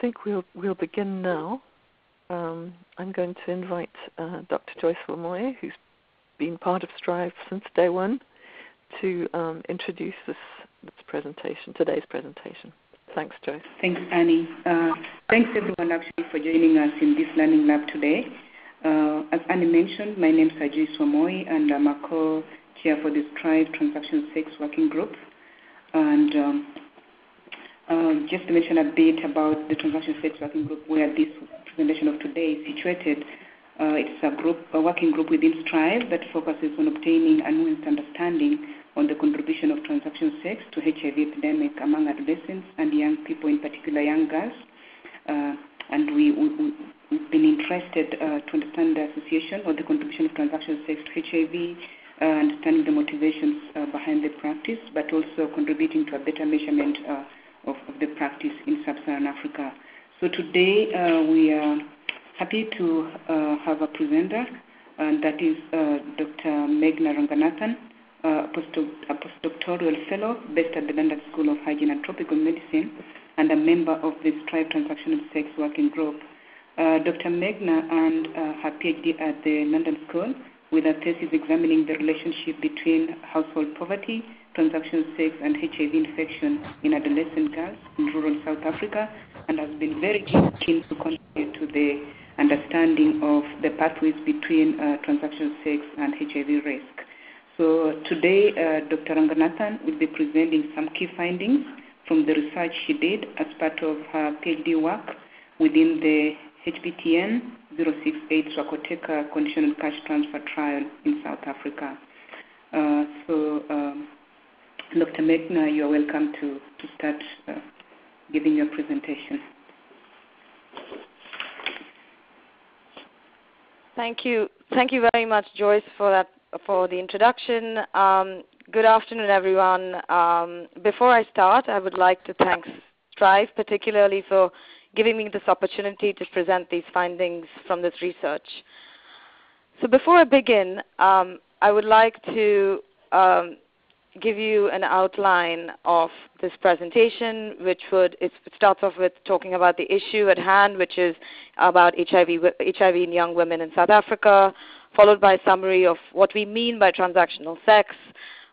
think we'll begin now. I'm going to invite Dr. Joyce Lamoye, who's been part of STRIVE since day one, to introduce today's presentation. Thanks, Joyce. Thanks, Annie. Thanks, everyone, actually, for joining us in this learning lab today. As Annie mentioned, my name is Joyce Lamoye, and I'm a co-chair for the STRIVE Transactional Sex Working Group. And just to mention a bit about the Transactional Sex Working Group, where this presentation of today is situated. It's a working group within STRIVE that focuses on obtaining a nuanced understanding on the contribution of transactional sex to HIV epidemic among adolescents and young people, in particular young girls. And we've been interested to understand the association or the contribution of transactional sex to HIV, understanding the motivations behind the practice, but also contributing to a better measurement of the practice in sub-Saharan Africa. So today we are happy to have a presenter, and that is Dr. Meghna Ranganathan, a postdoctoral fellow based at the London School of Hygiene and Tropical Medicine, and a member of the STRIVE Transactional Sex Working Group. Dr. Meghna earned her PhD at the London School with a thesis examining the relationship between household poverty, transactional sex, and HIV infection in adolescent girls in rural South Africa, and has been very keen to contribute to the understanding of the pathways between transactional sex and HIV risk. So today, Dr. Ranganathan will be presenting some key findings from the research she did as part of her PhD work within the HPTN 068 Koteka Conditional Cash Transfer Trial in South Africa. Dr. Meghna, you are welcome to start giving your presentation. Thank you very much, Joyce, for the introduction. Good afternoon, everyone. Before I start, I would like to thank STRIVE particularly for giving me this opportunity to present these findings from this research. So before I begin, I would like to give you an outline of this presentation, it starts off with talking about the issue at hand, which is about HIV in young women in South Africa, followed by a summary of what we mean by transactional sex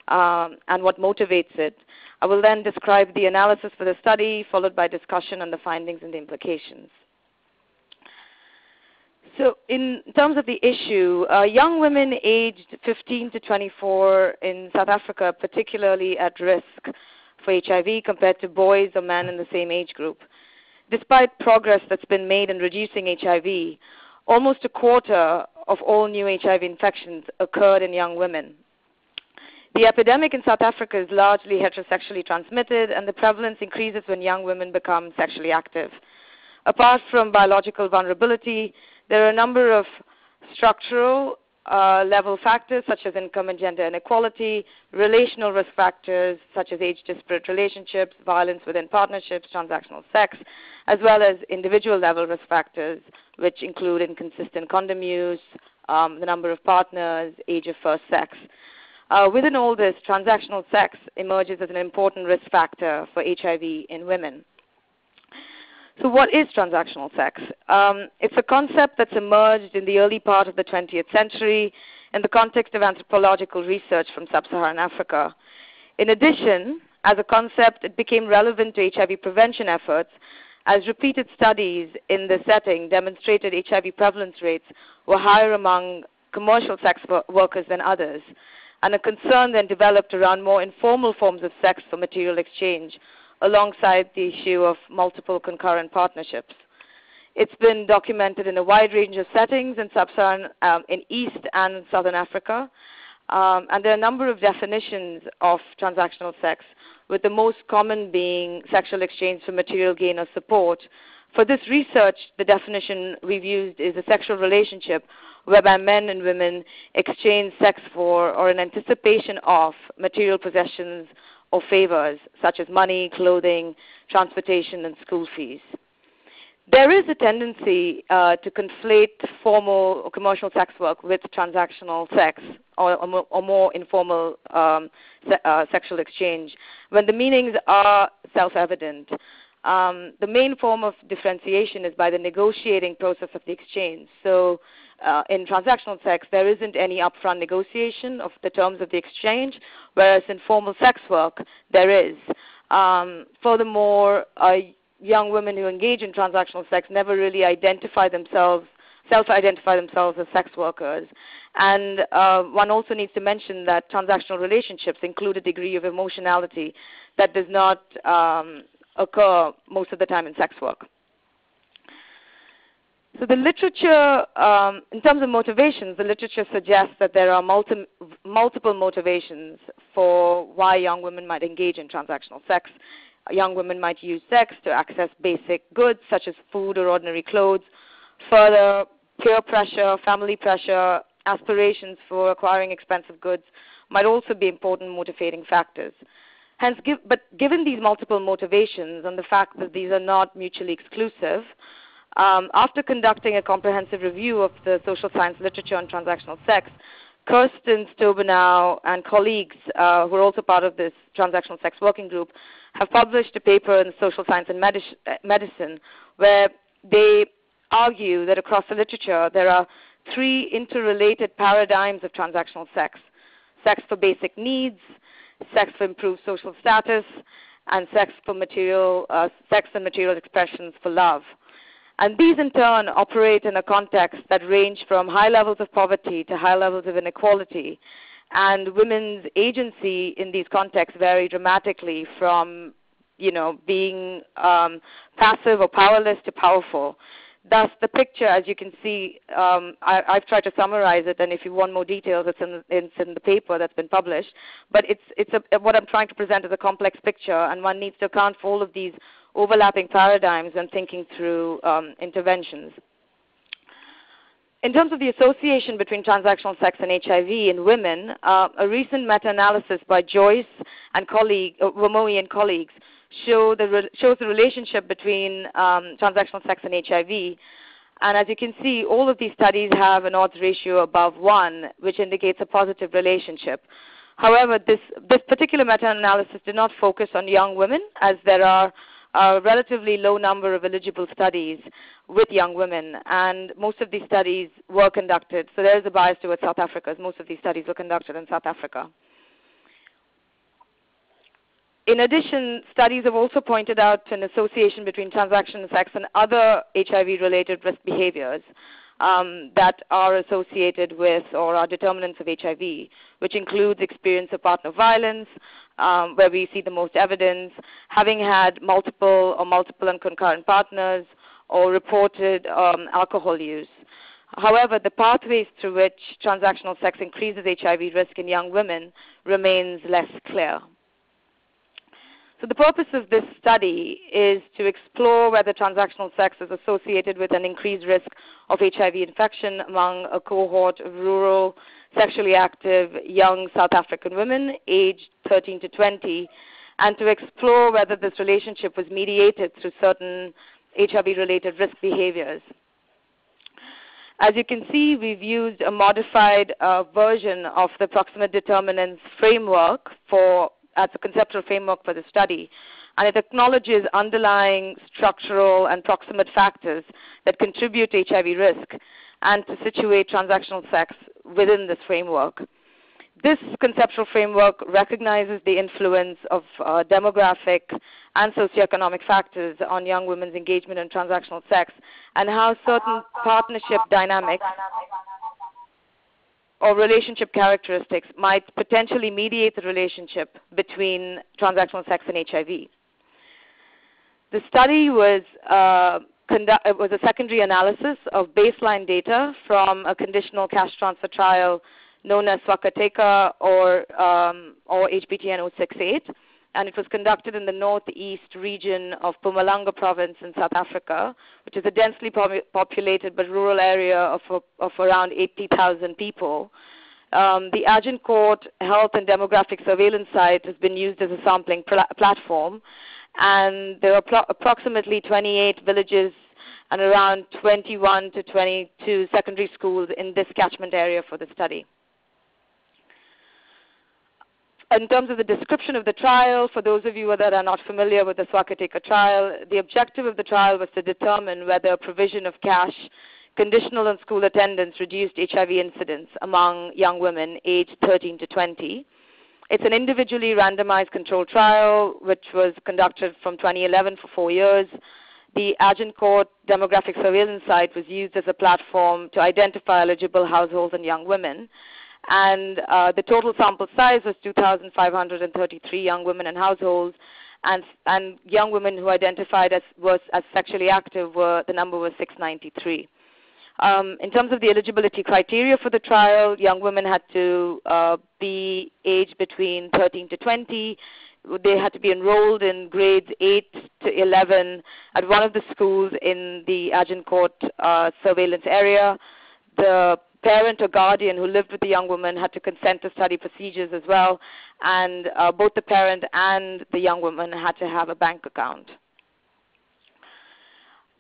and what motivates it. I will then describe the analysis for the study, followed by discussion on the findings and the implications. So in terms of the issue, young women aged 15 to 24 in South Africa are particularly at risk for HIV compared to boys or men in the same age group. Despite progress that's been made in reducing HIV, almost a quarter of all new HIV infections occurred in young women. The epidemic in South Africa is largely heterosexually transmitted, and the prevalence increases when young women become sexually active. Apart from biological vulnerability, there are a number of structural level factors such as income and gender inequality, relational risk factors such as age-disparate relationships, violence within partnerships, transactional sex, as well as individual level risk factors which include inconsistent condom use, the number of partners, age of first sex. Within all this, transactional sex emerges as an important risk factor for HIV in women. So what is transactional sex? It's a concept that's emerged in the early part of the 20th century in the context of anthropological research from sub-Saharan Africa. In addition, as a concept, it became relevant to HIV prevention efforts as repeated studies in this setting demonstrated HIV prevalence rates were higher among commercial sex workers than others, and a concern then developed around more informal forms of sex for material exchange, alongside the issue of multiple concurrent partnerships. It's been documented in a wide range of settings in sub-Saharan, in East and Southern Africa, and there are a number of definitions of transactional sex, with the most common being sexual exchange for material gain or support. For this research, the definition we've used is a sexual relationship whereby men and women exchange sex for or in anticipation of material possessions or favours, such as money, clothing, transportation, and school fees. There is a tendency to conflate formal or commercial sex work with transactional sex or more informal sexual exchange when the meanings are self-evident. The main form of differentiation is by the negotiating process of the exchange. So in transactional sex, there isn't any upfront negotiation of the terms of the exchange, whereas in formal sex work, there is. Furthermore, young women who engage in transactional sex never really self-identify themselves as sex workers. And one also needs to mention that transactional relationships include a degree of emotionality that does not occur most of the time in sex work. So the literature, in terms of motivations, the literature suggests that there are multiple motivations for why young women might engage in transactional sex. Young women might use sex to access basic goods such as food or ordinary clothes. Further, peer pressure, family pressure, aspirations for acquiring expensive goods might also be important motivating factors. Hence, given these multiple motivations and the fact that these are not mutually exclusive, after conducting a comprehensive review of the social science literature on transactional sex, Kirsten Stobenau and colleagues who are also part of this transactional sex working group have published a paper in Social Science and Medicine where they argue that across the literature there are three interrelated paradigms of transactional sex: sex for basic needs, sex for improved social status, and sex and material expressions for love. And these in turn operate in a context that range from high levels of poverty to high levels of inequality. And women's agency in these contexts vary dramatically from, being passive or powerless to powerful. Thus, the picture, as you can see, I've tried to summarize it, and if you want more details, it's in the paper that's been published. But what I'm trying to present is a complex picture, and one needs to account for all of these overlapping paradigms when thinking through interventions. In terms of the association between transactional sex and HIV in women, a recent meta-analysis by Joyce and Womoe and colleagues shows the relationship between transactional sex and HIV. And as you can see, all of these studies have an odds ratio above 1, which indicates a positive relationship. However, this particular meta-analysis did not focus on young women, as there are a relatively low number of eligible studies with young women, and most of these studies were conducted. So there is a bias towards South Africa, as most of these studies were conducted in South Africa. In addition, studies have also pointed out an association between transactional sex and other HIV-related risk behaviors that are associated with or are determinants of HIV, which includes experience of partner violence, where we see the most evidence, having had multiple and concurrent partners, or reported alcohol use. However, the pathways through which transactional sex increases HIV risk in young women remains less clear. So the purpose of this study is to explore whether transactional sex is associated with an increased risk of HIV infection among a cohort of rural, sexually active young South African women aged 13 to 20, and to explore whether this relationship was mediated through certain HIV-related risk behaviors. As you can see, we've used a modified version of the proximate determinants framework as a conceptual framework for the study, and it acknowledges underlying structural and proximate factors that contribute to HIV risk and to situate transactional sex within this framework. This conceptual framework recognizes the influence of demographic and socioeconomic factors on young women's engagement in transactional sex, and how certain partnership dynamics or relationship characteristics might potentially mediate the relationship between transactional sex and HIV. The study was a secondary analysis of baseline data from a conditional cash transfer trial known as Koteka or HPTN 068, and it was conducted in the northeast region of Mpumalanga province in South Africa, which is a densely populated but rural area of around 80,000 people. The Agincourt Health and Demographic Surveillance Site has been used as a sampling platform, and there are approximately 28 villages and around 21 to 22 secondary schools in this catchment area for the study. in terms of the description of the trial, for those of you that are not familiar with the Koteka trial, the objective of the trial was to determine whether provision of cash, conditional and school attendance reduced HIV incidence among young women aged 13 to 20. It's an individually randomized controlled trial which was conducted from 2011 for 4 years. The Agincourt demographic surveillance site was used as a platform to identify eligible households and young women. And the total sample size was 2,533 young women and households, and young women who identified as sexually active the number was 693. In terms of the eligibility criteria for the trial, young women had to be aged between 13 to 20. They had to be enrolled in grades 8 to 11 at one of the schools in the Agincourt surveillance area. The parent or guardian who lived with the young woman had to consent to study procedures as well, and both the parent and the young woman had to have a bank account.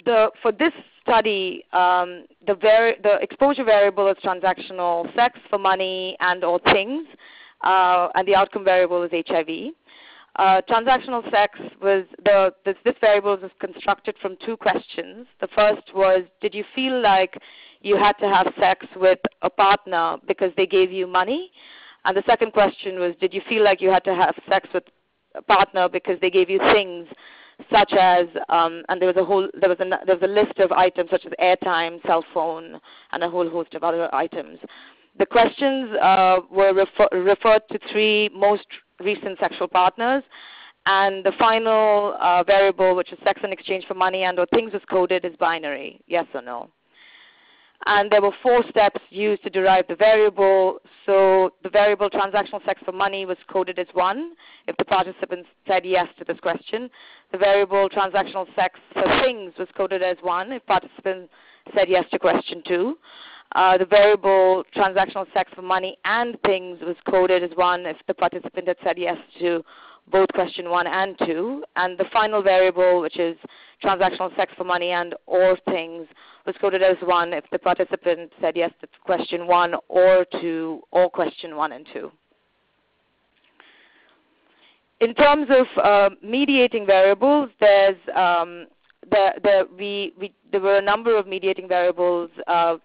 For this study, the exposure variable is transactional sex for money and or things, and the outcome variable is HIV. Transactional sex was this variable was constructed from 2 questions. The first was, did you feel like you had to have sex with a partner because they gave you money? And the second question was, did you feel like you had to have sex with a partner because they gave you things such as, and there was a list of items such as airtime, cell phone, and a whole host of other items. The questions were referred to 3 most recent sexual partners, and the final variable, which is sex in exchange for money and or things, was coded as binary, yes or no. And there were 4 steps used to derive the variable. So the variable transactional sex for money was coded as 1 if the participants said yes to this question. The variable transactional sex for things was coded as 1 if participants said yes to question 2. The variable transactional sex for money and things was coded as 1 if the participant had said yes to both question 1 and 2. And the final variable, which is transactional sex for money and or things, was coded as 1 if the participant said yes to question 1 or 2 or question 1 and 2. In terms of mediating variables, there were a number of mediating variables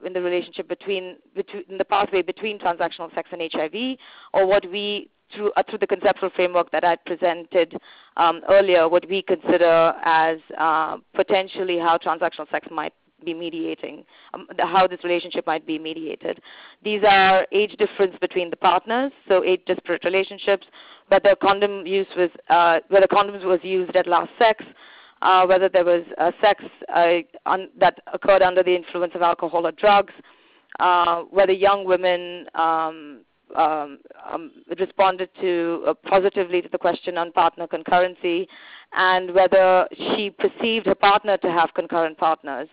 in the relationship in the pathway between transactional sex and HIV, or what we, through the conceptual framework that I presented earlier, what we consider as potentially how transactional sex might be mediating, how this relationship might be mediated. These are age difference between the partners, so age disparate relationships, whether condoms was used at last sex, whether there was sex that occurred under the influence of alcohol or drugs, whether young women responded positively to the question on partner concurrency, and whether she perceived her partner to have concurrent partners,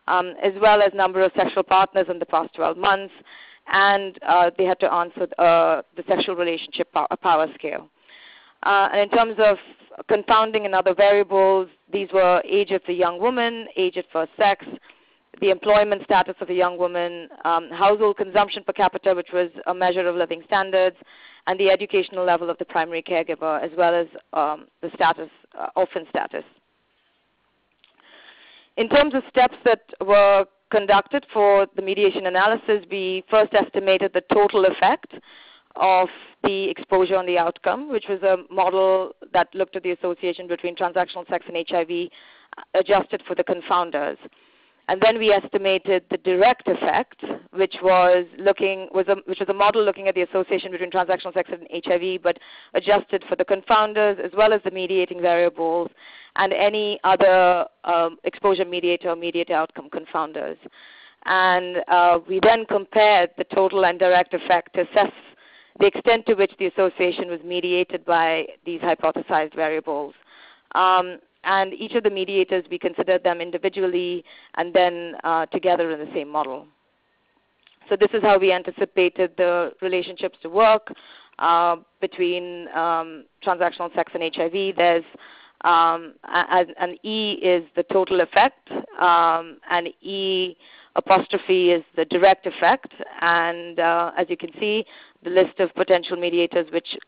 as well as number of sexual partners in the past 12 months, and they had to answer the sexual relationship power scale. And in terms of confounding and other variables, these were age of the young woman, age at first sex, the employment status of the young woman, household consumption per capita, which was a measure of living standards, and the educational level of the primary caregiver, as well as the status, orphan status. In terms of steps that were conducted for the mediation analysis, we first estimated the total effect of the exposure on the outcome, which was a model that looked at the association between transactional sex and HIV, adjusted for the confounders. And then we estimated the direct effect, which was a model looking at the association between transactional sex and HIV, but adjusted for the confounders as well as the mediating variables and any other exposure mediator or mediator outcome confounders. And we then compared the total and direct effect to assess the extent to which the association was mediated by these hypothesized variables. And each of the mediators, we considered them individually and then together in the same model. So this is how we anticipated the relationships to work between transactional sex and HIV. There's and E is the total effect, and E apostrophe is the direct effect. And as you can see, the list of potential mediators, which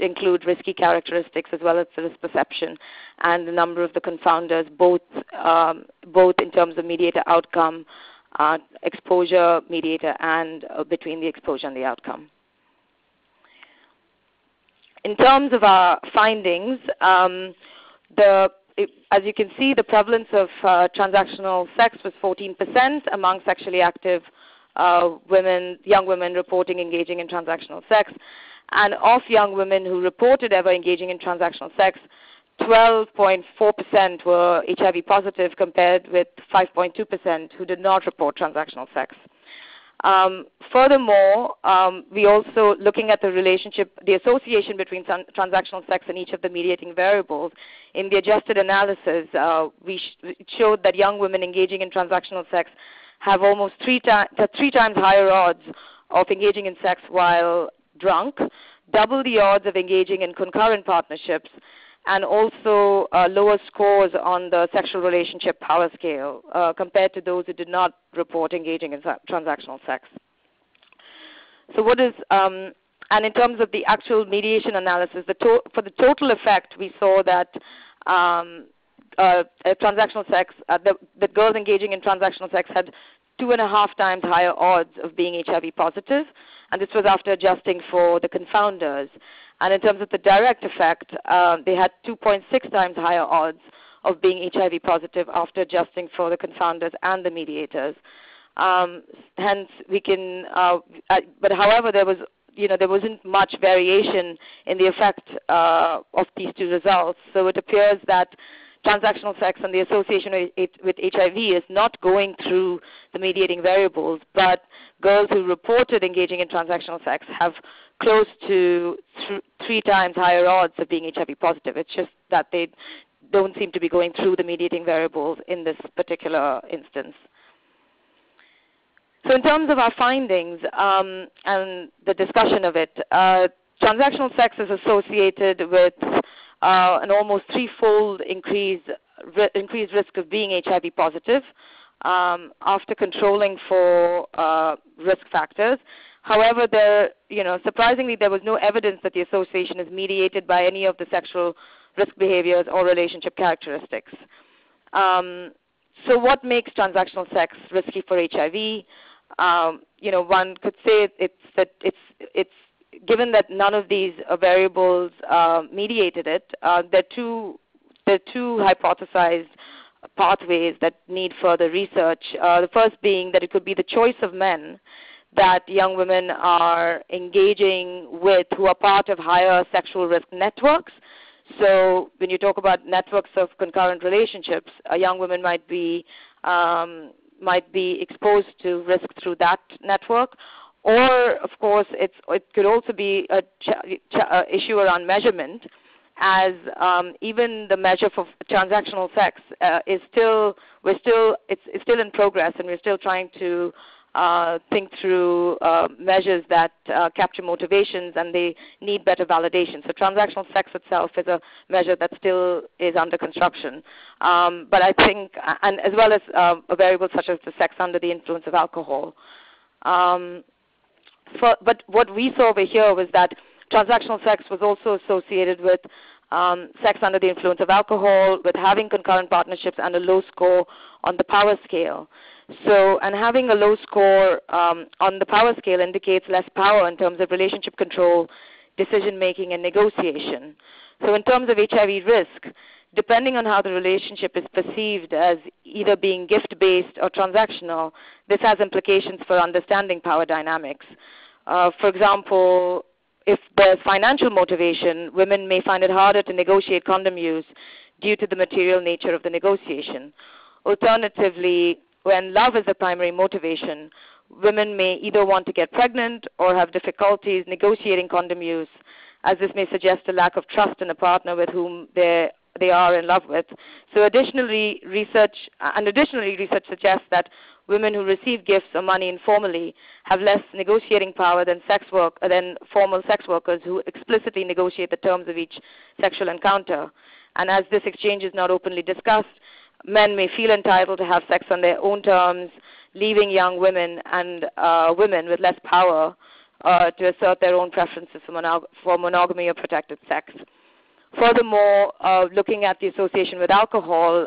include risky characteristics as well as the risk perception, and the number of the confounders, both in terms of mediator outcome, exposure mediator, and between the exposure and the outcome. In terms of our findings, as you can see, the prevalence of transactional sex was 14% among sexually active young women reporting engaging in transactional sex. And of young women who reported ever engaging in transactional sex, 12.4% were HIV positive compared with 5.2% who did not report transactional sex. Furthermore, we also, looking at the relationship, the association between transactional sex and each of the mediating variables, in the adjusted analysis, it showed that young women engaging in transactional sex have almost three times higher odds of engaging in sex while drunk, double the odds of engaging in concurrent partnerships, and also lower scores on the sexual relationship power scale compared to those who did not report engaging in transactional sex. So what is, and in terms of the actual mediation analysis, for the total effect, we saw that transactional sex, the girls engaging in transactional sex had 2.5 times higher odds of being HIV positive, and this was after adjusting for the confounders. And in terms of the direct effect, they had 2.6 times higher odds of being HIV positive after adjusting for the confounders and the mediators. Hence, we can, but however, there wasn't much variation in the effect of these two results. So it appears that transactional sex and the association with HIV is not going through the mediating variables, but girls who reported engaging in transactional sex have close to 3 times higher odds of being HIV positive. It's just that they don't seem to be going through the mediating variables in this particular instance. So in terms of our findings and the discussion of it, transactional sex is associated with an almost 3-fold increased risk of being HIV positive after controlling for risk factors. However, surprisingly, there was no evidence that the association is mediated by any of the sexual risk behaviors or relationship characteristics. So what makes transactional sex risky for HIV? One could say it's given that none of these variables mediated it, there are two hypothesized pathways that need further research. The first being that it could be the choice of men that young women are engaging with who are part of higher sexual risk networks. So when you talk about networks of concurrent relationships, young women might be exposed to risk through that network. Or, of course, it could also be an issue around measurement, as even the measure for transactional sex is still in progress, and we're still trying to think through measures that capture motivations, and they need better validation. So transactional sex itself is a measure that still is under construction. But I think, and as well as a variable such as the sex under the influence of alcohol. But what we saw over here was that transactional sex was also associated with sex under the influence of alcohol, with having concurrent partnerships, and a low score on the power scale. So, and having a low score on the power scale indicates less power in terms of relationship control, decision-making, and negotiation. So in terms of HIV risk, depending on how the relationship is perceived as either being gift-based or transactional, this has implications for understanding power dynamics. For example, if there's financial motivation, women may find it harder to negotiate condom use due to the material nature of the negotiation. Alternatively, when love is the primary motivation, women may either want to get pregnant or have difficulties negotiating condom use, as this may suggest a lack of trust in a partner with whom they are in love with. So additionally, research suggests that women who receive gifts or money informally have less negotiating power than formal sex workers who explicitly negotiate the terms of each sexual encounter. And as this exchange is not openly discussed, men may feel entitled to have sex on their own terms, leaving young women and women with less power to assert their own preferences for monogamy or protected sex. Furthermore, looking at the association with alcohol,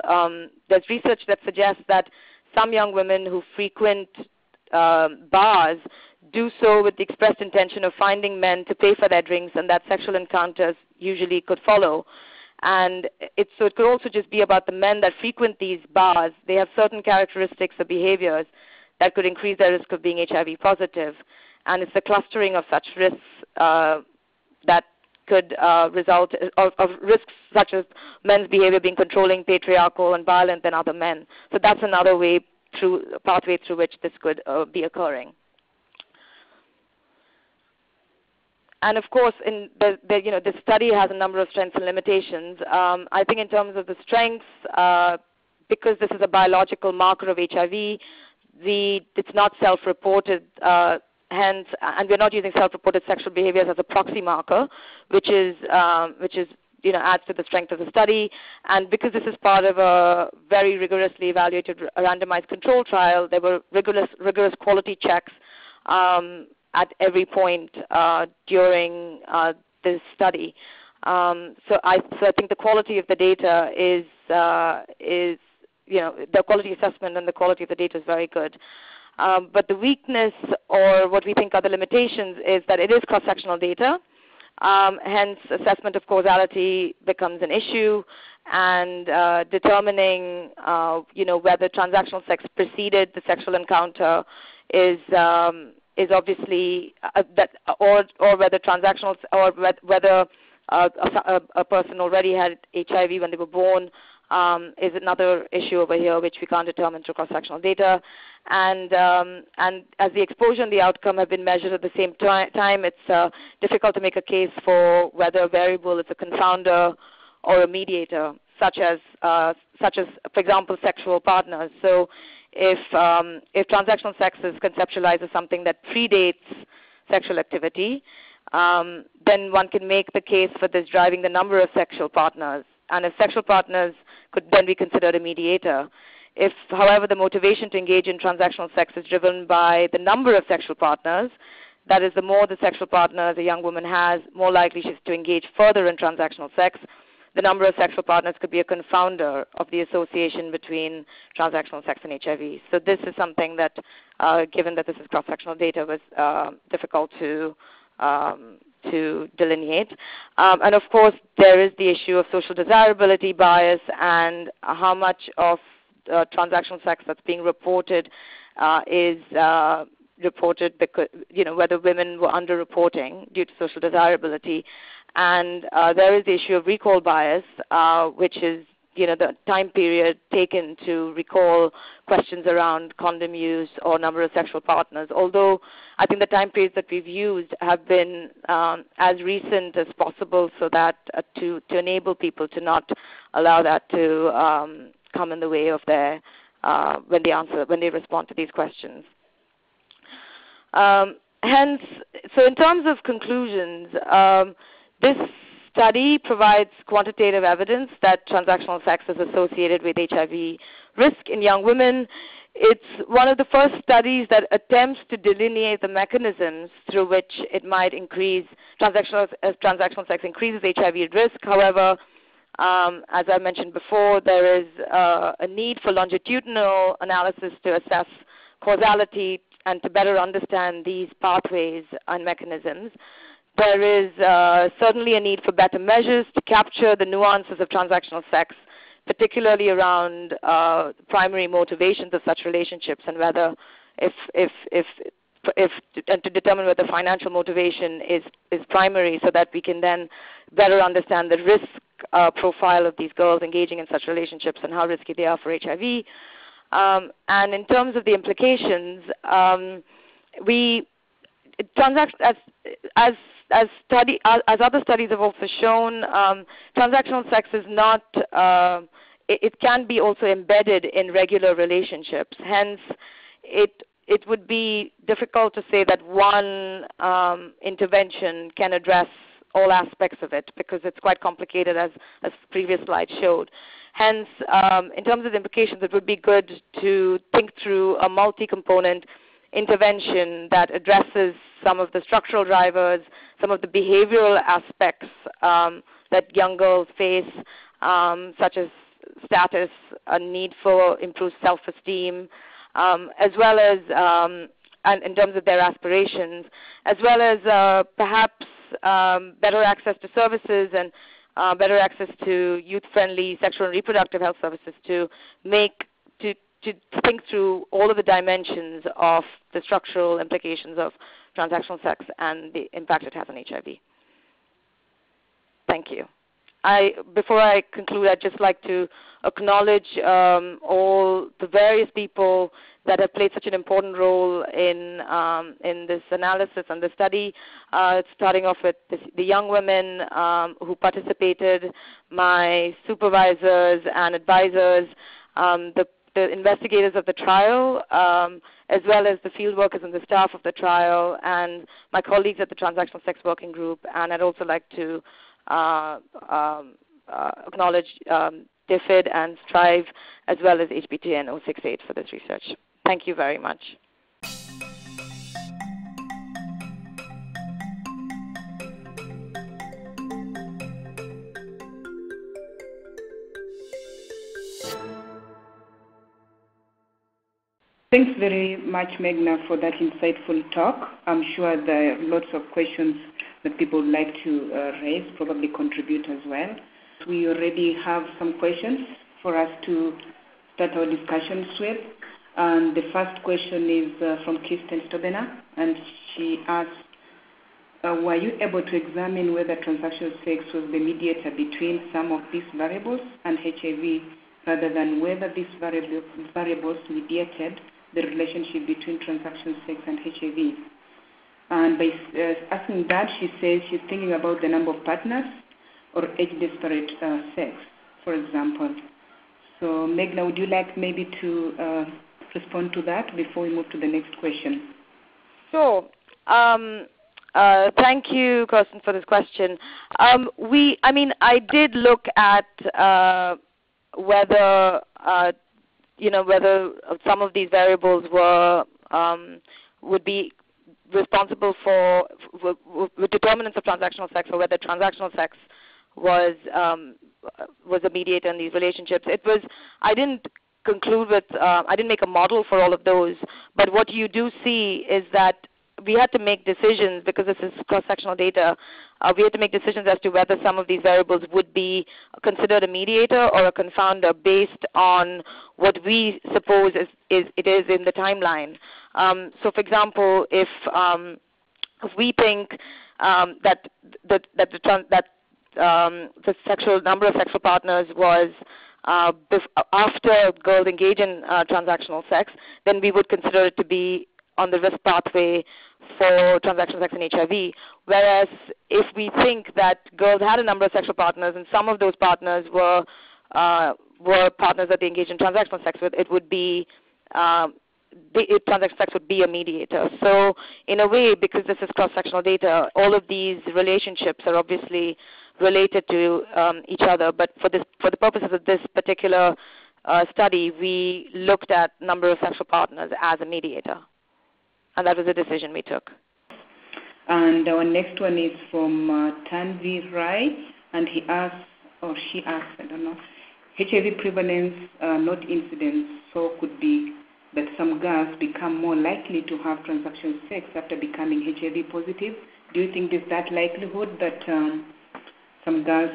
there's research that suggests that some young women who frequent bars do so with the expressed intention of finding men to pay for their drinks, and that sexual encounters usually could follow. And so it could also just be about the men that frequent these bars. They have certain characteristics or behaviors that could increase their risk of being HIV positive. And it's the clustering of such risks that could result of risks such as men's behavior being controlling, patriarchal, and violent than other men. So that's another pathway through which this could be occurring. And of course, this study has a number of strengths and limitations. I think in terms of the strengths, because this is a biological marker of HIV, it's not self-reported. Hence, and we're not using self-reported sexual behaviors as a proxy marker, which is adds to the strength of the study. And because this is part of a very rigorously evaluated randomized control trial, there were rigorous quality checks at every point during this study. So I think the quality of the data is the quality assessment and the quality of the data is very good. But the weakness, or what we think are the limitations, is that it is cross-sectional data. Hence, assessment of causality becomes an issue, and determining, whether transactional sex preceded the sexual encounter is obviously or whether transactional, or whether a person already had HIV when they were born is another issue over here, which we can't determine through cross-sectional data. And as the exposure and the outcome have been measured at the same time, it's difficult to make a case for whether a variable is a confounder or a mediator, such as for example, sexual partners. So if transactional sex is conceptualized as something that predates sexual activity, then one can make the case for this driving the number of sexual partners. And if sexual partners could then be considered a mediator. If, however, the motivation to engage in transactional sex is driven by the number of sexual partners, that is, the more the sexual partners a young woman has, more likely she is to engage further in transactional sex. The number of sexual partners could be a confounder of the association between transactional sex and HIV. So this is something that, given that this is cross-sectional data, was difficult to delineate. And of course, there is the issue of social desirability bias and how much of transactional sex that's being reported is reported because, whether women were underreporting due to social desirability. And there is the issue of recall bias, which is the time period taken to recall questions around condom use or number of sexual partners. Although I think the time periods that we've used have been as recent as possible, so that to enable people to not allow that to come in the way of their when they respond to these questions. Hence, so in terms of conclusions, this study provides quantitative evidence that transactional sex is associated with HIV risk in young women. It's one of the first studies that attempts to delineate the mechanisms through which it might increase transactional sex increases HIV risk. However, as I mentioned before, there is a need for longitudinal analysis to assess causality and to better understand these pathways and mechanisms. There is certainly a need for better measures to capture the nuances of transactional sex, particularly around primary motivations of such relationships, and whether and to determine whether financial motivation is primary, so that we can then better understand the risk profile of these girls engaging in such relationships and how risky they are for HIV. And in terms of the implications, as other studies have also shown, transactional sex is not, it can be also embedded in regular relationships. Hence, it would be difficult to say that one intervention can address all aspects of it because it's quite complicated as previous slide showed. Hence, in terms of the implications, it would be good to think through a multi-component intervention that addresses some of the structural drivers, some of the behavioral aspects that young girls face, such as status, a need for improved self-esteem, as well as and in terms of their aspirations, as well as perhaps better access to services and better access to youth-friendly sexual and reproductive health services to think through all of the dimensions of the structural implications of transactional sex and the impact it has on HIV. Thank you. Before I conclude, I'd just like to acknowledge all the various people that have played such an important role in this analysis and the study, starting off with the young women who participated, my supervisors and advisors, the investigators of the trial, as well as the field workers and the staff of the trial, and my colleagues at the Transactional Sex Working Group. And I'd also like to acknowledge DFID and STRIVE, as well as HPTN 068 for this research. Thank you very much. Thanks very much, Meghna, for that insightful talk. I'm sure there are lots of questions that people would like to raise, probably contribute as well. We already have some questions for us to start our discussions with. And the first question is from Kirsten Stobena, and she asks, were you able to examine whether transactional sex was the mediator between some of these variables and HIV, rather than whether these variables mediated the relationship between transactional sex and HIV? And by asking that, she says she's thinking about the number of partners or age-disparate sex, for example. So, Meghna, would you like maybe to respond to that before we move to the next question? Sure. Thank you, Kirsten, for this question. I did look at whether whether some of these variables were would be responsible for determinants of transactional sex, or whether transactional sex was a mediator in these relationships. I didn't conclude with, I didn't make a model for all of those, but what you do see is that we had to make decisions, because this is cross-sectional data, we had to make decisions as to whether some of these variables would be considered a mediator or a confounder based on what we suppose it is in the timeline. So, for example, if we think that the sexual number of sexual partners was after girls engage in transactional sex, then we would consider it to be on the risk pathway for transactional sex and HIV. Whereas if we think that girls had a number of sexual partners and some of those partners were partners that they engaged in transactional sex with, it would be transactional sex would be a mediator. So in a way, because this is cross-sectional data, all of these relationships are obviously related to each other. But for the purposes of this particular study, we looked at number of sexual partners as a mediator. And that was a decision we took. And our next one is from Tanvi Rai, and he asks, or she asks, I don't know, HIV prevalence, not incidence, so could be that some girls become more likely to have transactional sex after becoming HIV positive. Do you think there's that likelihood that some girls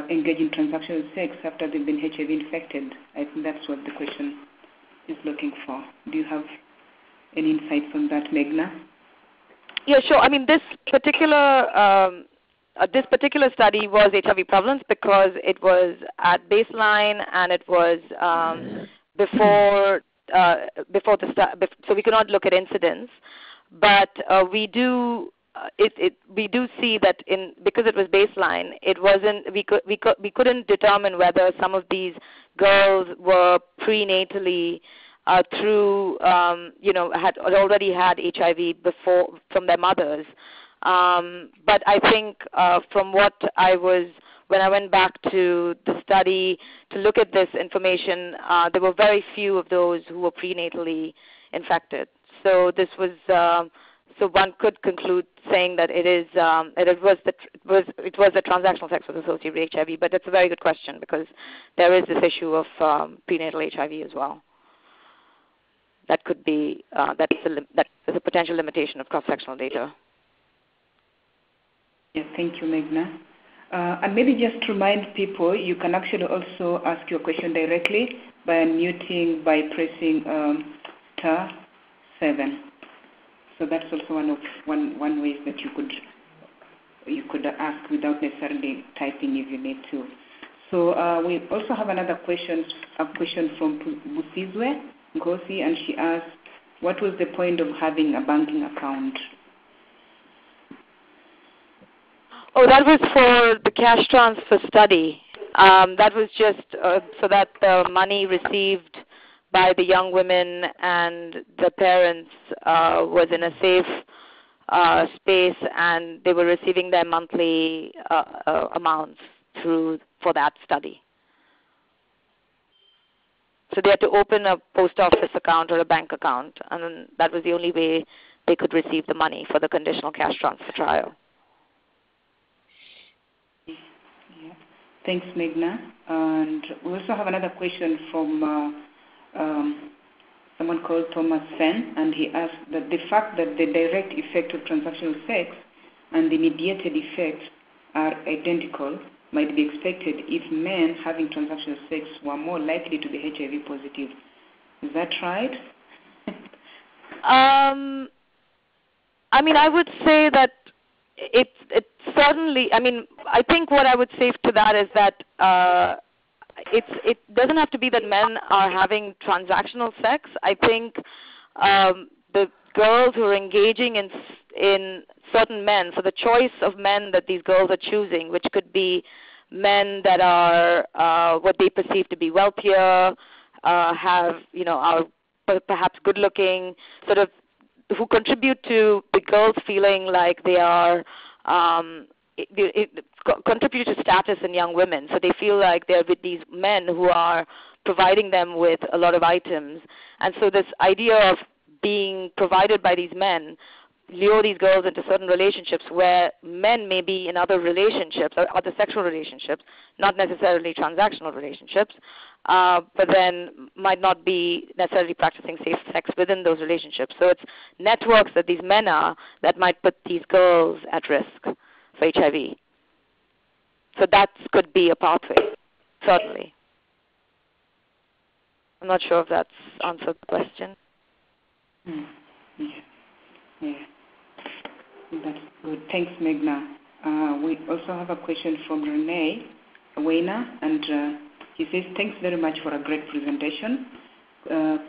engage in transactional sex after they've been HIV infected? I think that's what the question is looking for. Do you have any insights on that, Meghna? Yeah, sure. I mean, this particular study was HIV prevalence because it was at baseline and it was before so we could not look at incidence. But we do see that because it was baseline, it wasn't we couldn't determine whether some of these girls were prenatally had already had HIV before from their mothers, But I think from what when I went back to the study to look at this information, there were very few of those who were prenatally infected. So this was so one could conclude saying that it was a transactional sex was associated with HIV. But it's a very good question because there is this issue of prenatal HIV as well. That could be that is a potential limitation of cross-sectional data. Yeah, thank you, Meghna. And maybe just to remind people, you can actually also ask your question directly by unmuting by pressing *7. So that's also one way that you could ask without necessarily typing if you need to. So we also have a question from Busizwe Ngosi, and she asks, what was the point of having a banking account? Oh, that was for the cash transfer study. That was just so that the money received by the young women and the parents was in a safe space, and they were receiving their monthly amounts for that study. So they had to open a post office account or a bank account, and that was the only way they could receive the money for the conditional cash transfer trial. Yeah. Thanks, Meghna. And we also have another question from someone called Thomas Sen, and he asked that the fact that the direct effect of transactional sex and the mediated effect are identical might be expected if men having transactional sex were more likely to be HIV positive. Is that right? I mean, I would say that it's certainly, I mean, I think what I would say to that is that it doesn't have to be that men are having transactional sex. I think the girls who are engaging in certain men, so the choice of men that these girls are choosing, which could be men that are what they perceive to be wealthier, are perhaps good looking, sort of who contribute to the girls feeling like they are contribute to status in young women. So they feel like they're with these men who are providing them with a lot of items. And so this idea of being provided by these men lure these girls into certain relationships where men may be in other relationships or other sexual relationships, not necessarily transactional relationships, but then might not be necessarily practicing safe sex within those relationships. So it's networks that these men are that might put these girls at risk for HIV. So that could be a pathway, certainly. I'm not sure if that's answered the question. Yeah. That's good. Thanks, Meghna. We also have a question from Renee Wayna, and he says, thanks very much for a great presentation.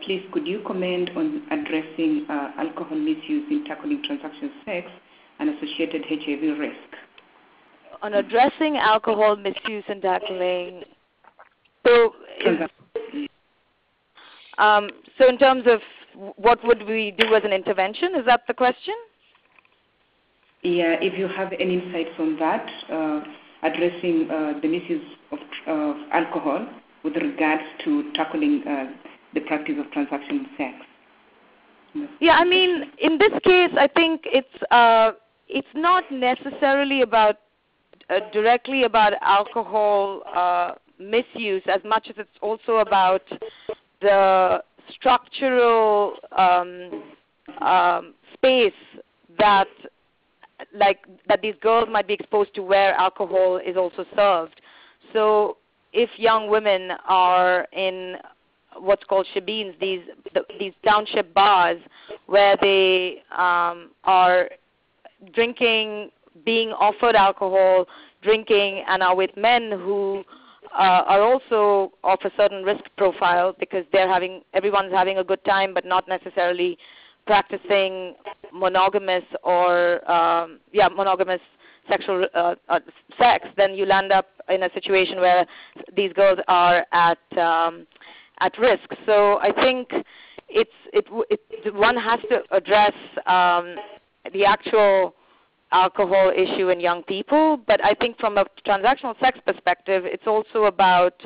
Please, could you comment on addressing alcohol misuse in tackling transactional sex and associated HIV risk? On addressing alcohol misuse and tackling, so in terms of what would we do as an intervention, is that the question? Yeah, if you have any insights on that, addressing the misuse of alcohol with regards to tackling the practice of transactional sex. Yeah, I mean, in this case, I think it's not necessarily about directly about alcohol misuse as much as it's also about the structural space that these girls might be exposed to where alcohol is also served. So if young women are in what's called shebeens, these township bars where they are drinking, being offered alcohol, drinking, and are with men who are also of a certain risk profile because everyone's having a good time but not necessarily practicing monogamous or monogamous sexual sex, then you'll end up in a situation where these girls are at risk. So I think one has to address the actual alcohol issue in young people, but I think from a transactional sex perspective, it's also about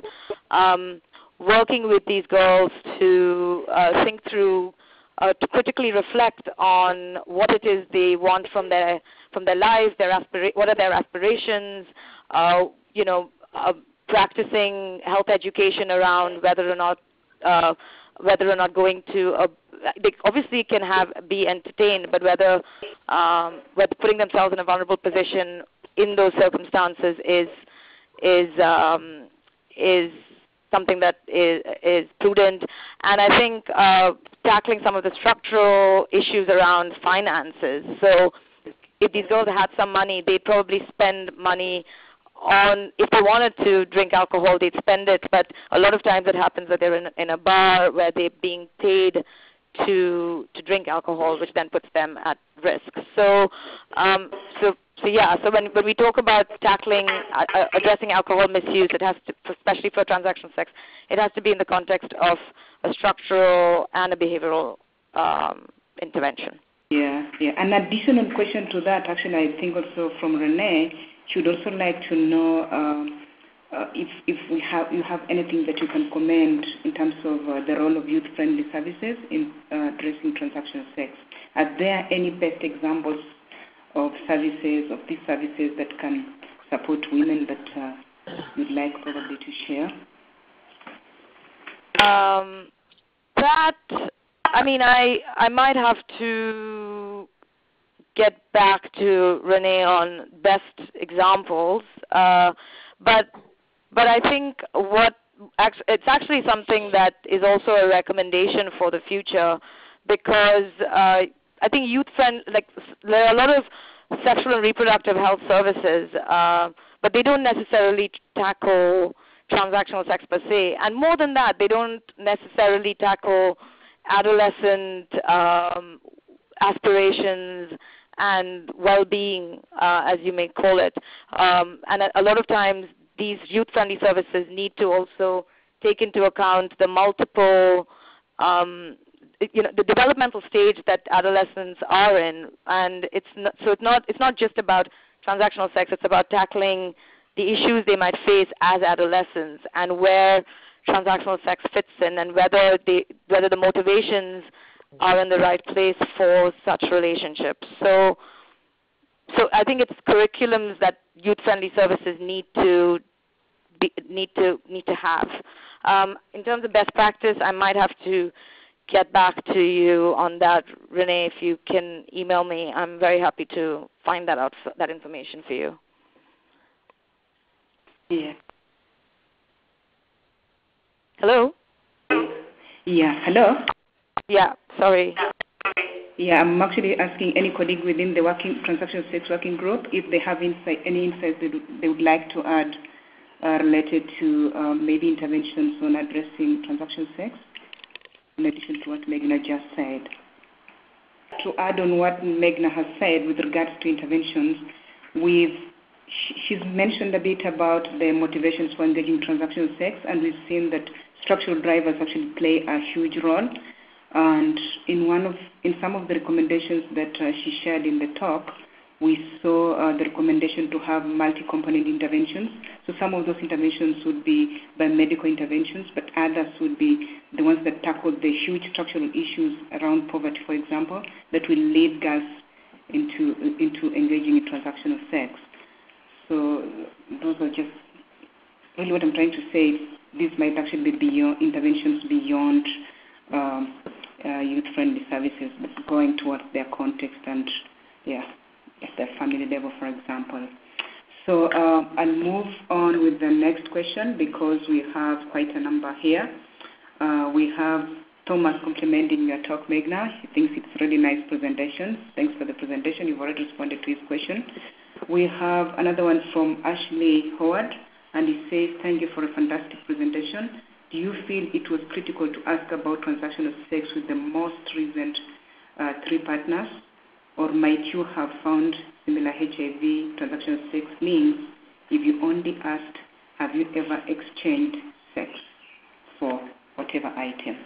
working with these girls to think through, to critically reflect on what it is they want from their lives, what are their aspirations, practicing health education around whether or not going to they obviously can be entertained, but whether putting themselves in a vulnerable position in those circumstances is something that is prudent. And I think tackling some of the structural issues around finances. So if these girls had some money, they'd probably spend money on, if they wanted to drink alcohol, they'd spend it. But a lot of times it happens that they're in a bar where they're being paid to drink alcohol, which then puts them at risk. So when we talk about tackling, addressing alcohol misuse, it has to, especially for transactional sex, it has to be in the context of a structural and a behavioral intervention. Yeah. An additional question to that, actually, I think also from Renee, she would also like to know if you have anything that you can comment in terms of the role of youth-friendly services in addressing transactional sex. Are there any best examples of these services that can support women that you'd like probably to share? I might have to get back to Renee on best examples, but I think it's actually something that is also a recommendation for the future, because I think there are a lot of sexual and reproductive health services, but they don't necessarily tackle transactional sex per se. And more than that, they don't necessarily tackle adolescent aspirations and well-being, as you may call it. And a lot of times, these youth-friendly services need to also take into account the multiple, the developmental stage that adolescents are in, and it's not just about transactional sex. It's about tackling the issues they might face as adolescents and where transactional sex fits in, and whether the motivations are in the right place for such relationships. So I think it's curriculums that youth-friendly services need to have. In terms of best practice, I might have to get back to you on that, Renee. If you can email me, I'm very happy to find that out, that information for you. Yeah. Hello? Yeah. Hello? Yeah. Sorry. Yeah, I'm actually asking any colleague within the transactional sex working group if they have any insights they would like to add related to maybe interventions on addressing transactional sex, in addition to what Meghna just said. To add on what Meghna has said with regards to interventions, she's mentioned a bit about the motivations for engaging transactional sex, and we've seen that structural drivers actually play a huge role. And in some of the recommendations that she shared in the talk, we saw the recommendation to have multi-component interventions. So some of those interventions would be by medical interventions, but others would be the ones that tackle the huge structural issues around poverty, for example, that will lead girls into engaging in transactional sex. So those are just really what I'm trying to say. These might actually be beyond interventions beyond youth-friendly services, but going towards their context and, at their family level, for example. So I'll move on with the next question because we have quite a number here. We have Thomas complimenting your talk, Meghna. He thinks it's really nice presentation. Thanks for the presentation. You've already responded to his question. We have another one from Ashley Howard, and he says, thank you for a fantastic presentation. Do you feel it was critical to ask about transactional sex with the most recent 3 partners? Or might you have found similar HIV transactional sex links if you only asked, have you ever exchanged sex for whatever item?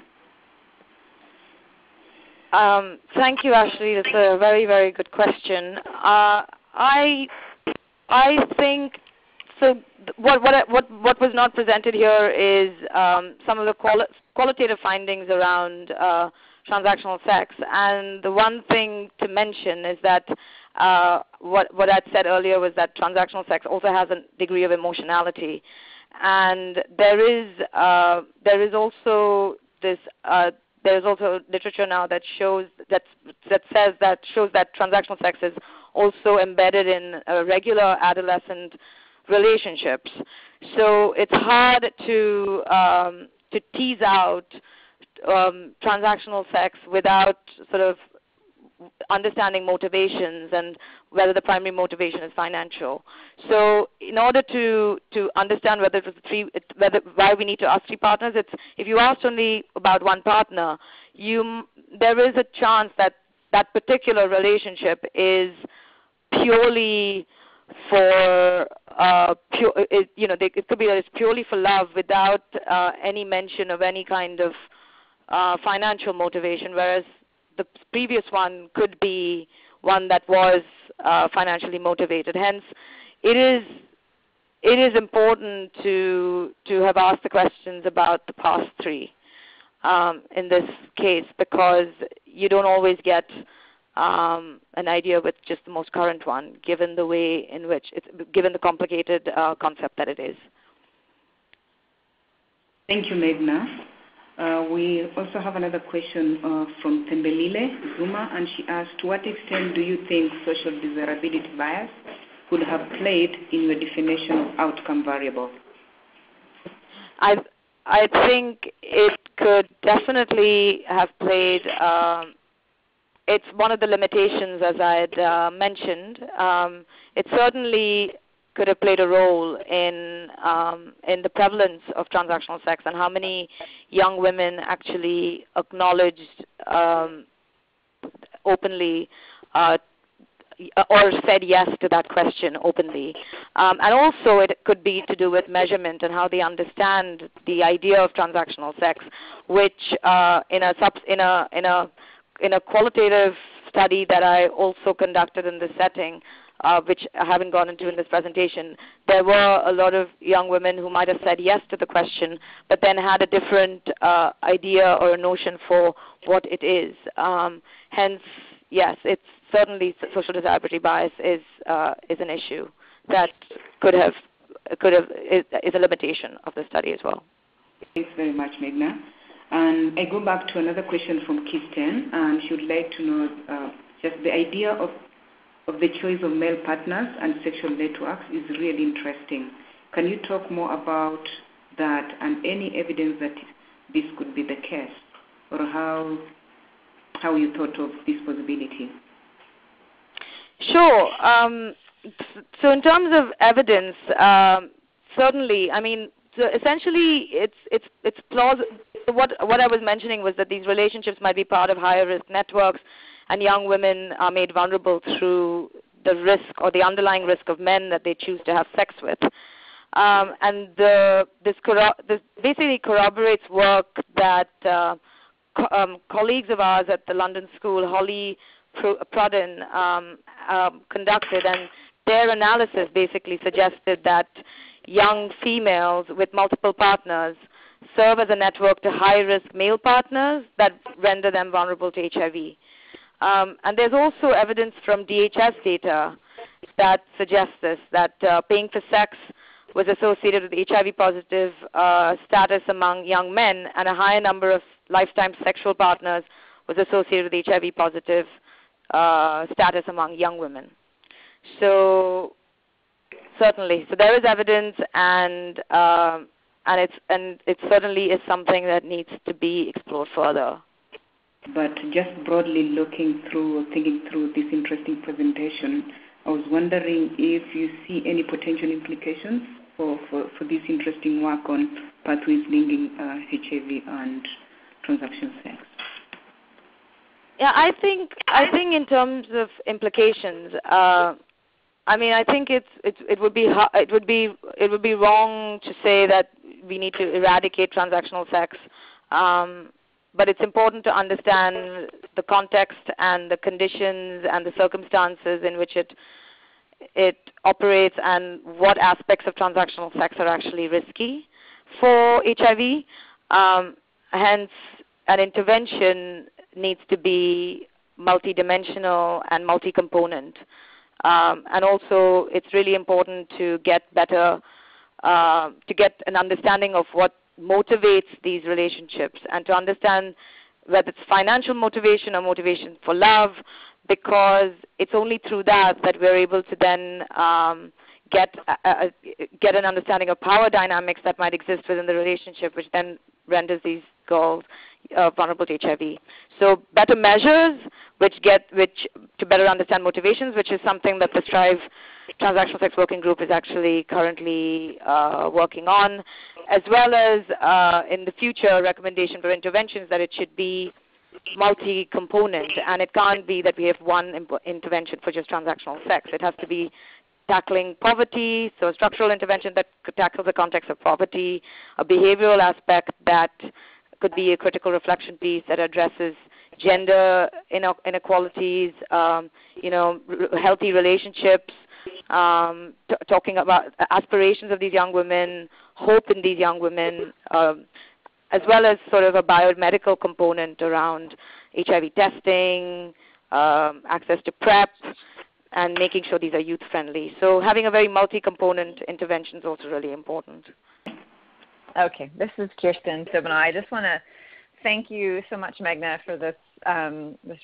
Thank you, Ashley. That's a very, very good question. I think so. What was not presented here is some of the qualitative findings around transactional sex, and the one thing to mention is that what I'd said earlier was that transactional sex also has a degree of emotionality, and there is also this. There's also literature now that shows that transactional sex is also embedded in regular adolescent relationships. So it's hard to tease out transactional sex without sort of understanding motivations and whether the primary motivation is financial. So in order to understand whether why we need to ask three partners, if you asked only about one partner, there is a chance that that particular relationship is purely for it could be that it's purely for love without any mention of any kind of financial motivation, whereas the previous one could be one that was financially motivated. Hence, it is important to have asked the questions about the past three in this case, because you don't always get an idea with just the most current one, given the way in which given the complicated concept that it is. Thank you, Meghna. We also have another question from Tembelile Zuma, and she asked, to what extent do you think social desirability bias could have played in your definition of outcome variable? I think it could definitely have played. It's one of the limitations, as I had mentioned. It certainly could have played a role in the prevalence of transactional sex and how many young women actually acknowledged openly or said yes to that question openly. And also it could be to do with measurement and how they understand the idea of transactional sex, which in a qualitative study that I also conducted in this setting, which I haven't gone into in this presentation, there were a lot of young women who might have said yes to the question, but then had a different idea or a notion for what it is. Hence, yes, it's certainly social desirability bias is an issue that is a limitation of the study as well. Thanks very much, Meghna. And I go back to another question from Kirsten, and she would like to know just the idea of the choice of male partners and sexual networks is really interesting. Can you talk more about that and any evidence that this could be the case, or how you thought of this possibility? Sure. So in terms of evidence, certainly, I mean, so essentially, it's plausible. What I was mentioning was that these relationships might be part of higher risk networks, and young women are made vulnerable through the risk or the underlying risk of men that they choose to have sex with. And this basically corroborates work that colleagues of ours at the London School, Holly Prodden, conducted, and their analysis basically suggested that young females with multiple partners serve as a network to high-risk male partners that render them vulnerable to HIV. And there's also evidence from DHS data that suggests this, that paying for sex was associated with HIV-positive status among young men, and a higher number of lifetime sexual partners was associated with HIV-positive status among young women. So certainly, so there is evidence, and it certainly is something that needs to be explored further. But just broadly thinking through this interesting presentation, I was wondering if you see any potential implications for this interesting work on pathways linking HIV and transaction sex. Yeah, I think in terms of implications, I mean, I think it would be wrong to say that we need to eradicate transactional sex, but it's important to understand the context and the conditions and the circumstances in which it it operates and what aspects of transactional sex are actually risky for HIV. Hence, an intervention needs to be multidimensional and multi-component. And also, it's really important to get an understanding of what motivates these relationships and to understand whether it's financial motivation or motivation for love, because it's only through that we're able to then get an understanding of power dynamics that might exist within the relationship, which then renders these girls vulnerable to HIV. So better measures, which to better understand motivations, which is something that the Strive Transactional Sex Working Group is actually currently working on, as well as in the future recommendation for interventions that it should be multi-component, and it can't be that we have one intervention for just transactional sex. It has to be tackling poverty, so a structural intervention that could tackle the context of poverty, a behavioral aspect that could be a critical reflection piece that addresses gender inequalities, healthy relationships, talking about aspirations of these young women, hope in these young women, as well as sort of a biomedical component around HIV testing, access to PrEP, and making sure these are youth-friendly. So having a very multi-component intervention is also really important. Okay, this is Kirsten Subana. I just want to thank you so much, Meghna, for this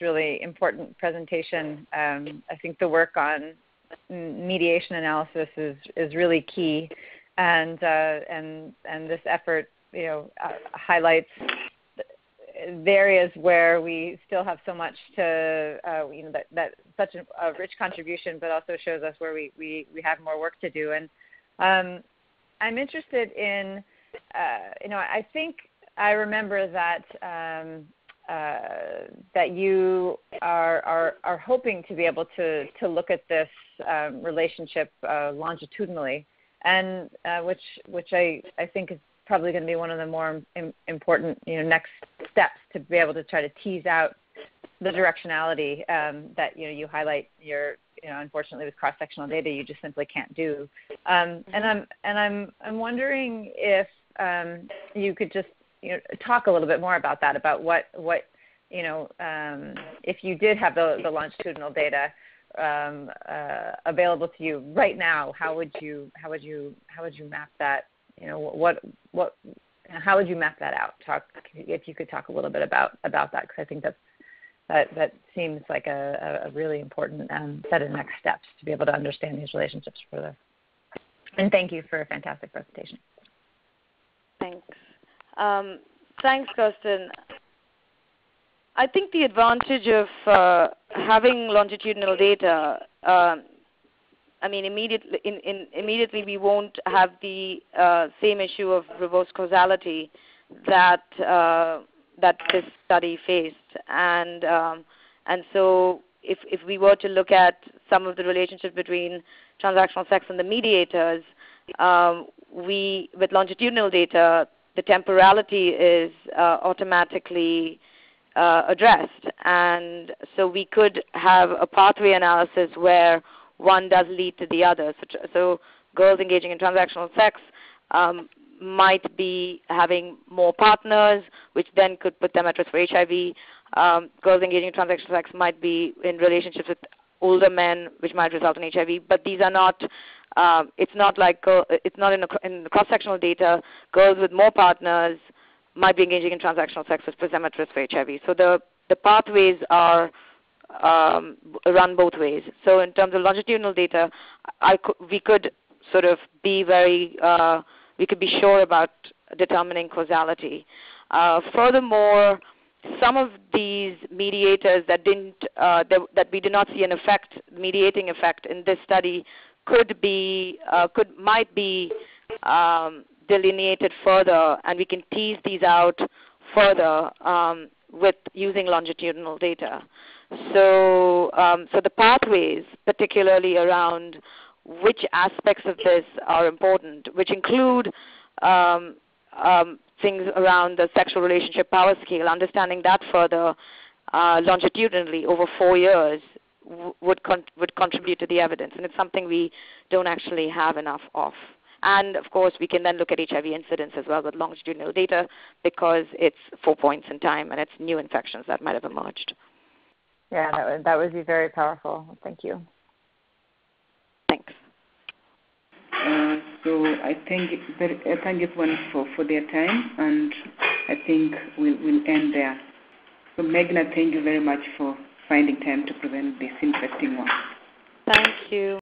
really important presentation. I think the work on mediation analysis is really key, and this effort, highlights the areas where we still have so much to, that such a rich contribution, but also shows us where we have more work to do. And I'm interested in, I think I remember that that you are hoping to be able to look at this relationship longitudinally, and which I think is probably going to be one of the more important next steps to be able to try to tease out the directionality that you highlight. Unfortunately with cross-sectional data you just simply can't do. And I'm wondering if you could just talk a little bit more about that, about what if you did have the longitudinal data available to you right now, how would you map that? How would you map that out? If you could talk a little bit about that, because I think that seems like a really important set of next steps to be able to understand these relationships further. And thank you for a fantastic presentation. Thanks. Thanks, Kirsten. I think the advantage of having longitudinal data, immediately we won't have the same issue of reverse causality that this study faced, and so if we were to look at some of the relationships between transactional sex and the mediators, with longitudinal data, the temporality is automatically addressed, and so we could have a pathway analysis where one does lead to the other. So girls engaging in transactional sex might be having more partners, which then could put them at risk for HIV. Girls engaging in transactional sex might be in relationships with older men, which might result in HIV. But these are not. It's not in the cross-sectional data. Girls with more partners might be engaging in transactional sex, which puts them at risk for HIV. So the pathways are run both ways. So in terms of longitudinal data, we could sort of be we could be sure about determining causality. Furthermore, some of these mediators that we did not see an effect, mediating effect in this study, might be delineated further, and we can tease these out further with using longitudinal data. So the pathways, particularly around which aspects of this are important, which include things around the sexual relationship power scale, understanding that further longitudinally over 4 years would contribute to the evidence, and it's something we don't actually have enough of. And of course, we can then look at HIV incidence as well with longitudinal data because it's 4 points in time and it's new infections that might have emerged. Yeah, that would be very powerful. Thank you. Thanks. So I thank everyone for their time, and I think we'll end there. So Meghna, thank you very much for finding time to present this interesting one. Thank you.